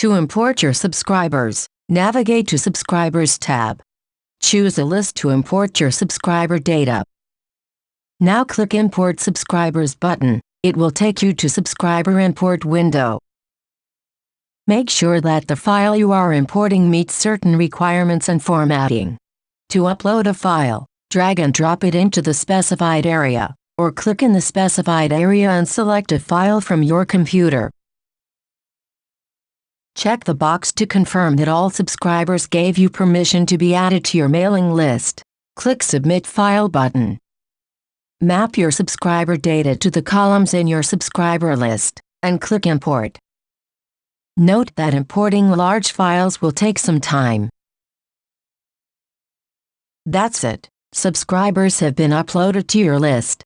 To import your subscribers, navigate to Subscribers tab. Choose a list to import your subscriber data. Now click Import Subscribers button. It will take you to Subscriber Import window. Make sure that the file you are importing meets certain requirements and formatting. To upload a file, drag and drop it into the specified area, or click in the specified area and select a file from your computer. Check the box to confirm that all subscribers gave you permission to be added to your mailing list. Click Submit File button. Map your subscriber data to the columns in your subscriber list, and click Import. Note that importing large files will take some time. That's it. Subscribers have been uploaded to your list.